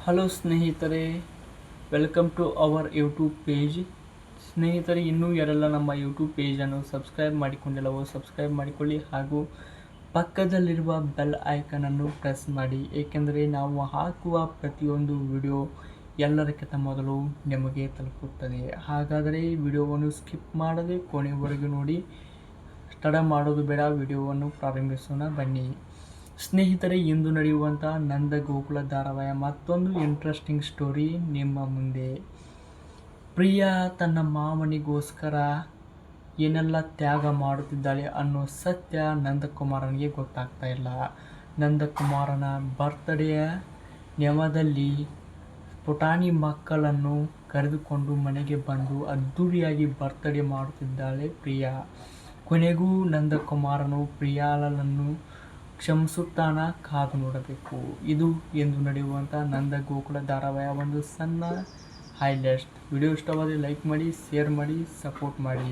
Hello ಸ್ನೇಹಿತರೆ, welcome to our YouTube page. ಸ್ನೇಹಿತರೆ, ಇನ್ನೂ ಯಾರೆಲ್ಲ ನಮ್ಮ ಯೂಟ್ಯೂಬ್ ಪೇಜನ್ನು ಸಬ್ಸ್ಕ್ರೈಬ್ ಮಾಡಿಕೊಂಡಿಲ್ಲವೋ ಸಬ್ಸ್ಕ್ರೈಬ್ ಮಾಡಿಕೊಳ್ಳಿ ಹಾಗೂ ಪಕ್ಕದಲ್ಲಿರುವ ಬೆಲ್ ಐಕನನ್ನು ಪ್ರೆಸ್ ಮಾಡಿ, ಏಕೆಂದರೆ ನಾವು ಹಾಕುವ ಪ್ರತಿಯೊಂದು ವಿಡಿಯೋ ಎಲ್ಲರಿಗಿಂತ ಮೊದಲು ನಿಮಗೆ ತಲುಪುತ್ತದೆ. ಹಾಗಾದರೆ ವಿಡಿಯೋವನ್ನು ಸ್ಕಿಪ್ ಮಾಡದೆ ಕೊನೆವರೆಗೂ ನೋಡಿ. ತಡ ಮಾಡೋದು ಬೇಡ, ವಿಡಿಯೋವನ್ನು ಪ್ರಾರಂಭಿಸೋಣ ಬನ್ನಿ. ಸ್ನೇಹಿತರೆ, ಇಂದು ನಡೆಯುವಂಥ ನಂದ ಗೋಕುಲ ಧಾರಾವಾಹಿಯ ಮತ್ತೊಂದು ಇಂಟ್ರೆಸ್ಟಿಂಗ್ ಸ್ಟೋರಿ ನಿಮ್ಮ ಮುಂದೆ. ಪ್ರಿಯಾ ತನ್ನ ಮಾವನಿಗೋಸ್ಕರ ಏನೆಲ್ಲ ತ್ಯಾಗ ಮಾಡುತ್ತಿದ್ದಾಳೆ ಅನ್ನೋ ಸತ್ಯ ನಂದಕುಮಾರನಿಗೆ ಗೊತ್ತಾಗ್ತಾ ಇಲ್ಲ. ನಂದಕುಮಾರನ ಬರ್ತ್ಡೇಯ ನೆವದಲ್ಲಿ ಪುಟಾಣಿ ಮಕ್ಕಳನ್ನು ಕರೆದುಕೊಂಡು ಮನೆಗೆ ಬಂದು ಅದ್ದೂರಿಯಾಗಿ ಬರ್ತ್ಡೇ ಮಾಡುತ್ತಿದ್ದಾಳೆ ಪ್ರಿಯಾ. ಕೊನೆಗೂ ನಂದಕುಮಾರನು ಪ್ರಿಯಾಳನ್ನು ಕ್ಷಮಿಸುತ್ತಾನ, ಕಾದು ನೋಡಬೇಕು. ಇದು ಎಂದು ನಡೆಯುವಂಥ ನಂದ ಗೋಕುಲ ಧಾರಾವಾಹಿಯ ಒಂದು ಸಣ್ಣ ಹೈಲೈಟ್ಸ್. ವಿಡಿಯೋ ಇಷ್ಟವಾದರೆ ಲೈಕ್ ಮಾಡಿ, ಶೇರ್ ಮಾಡಿ, ಸಪೋರ್ಟ್ ಮಾಡಿ.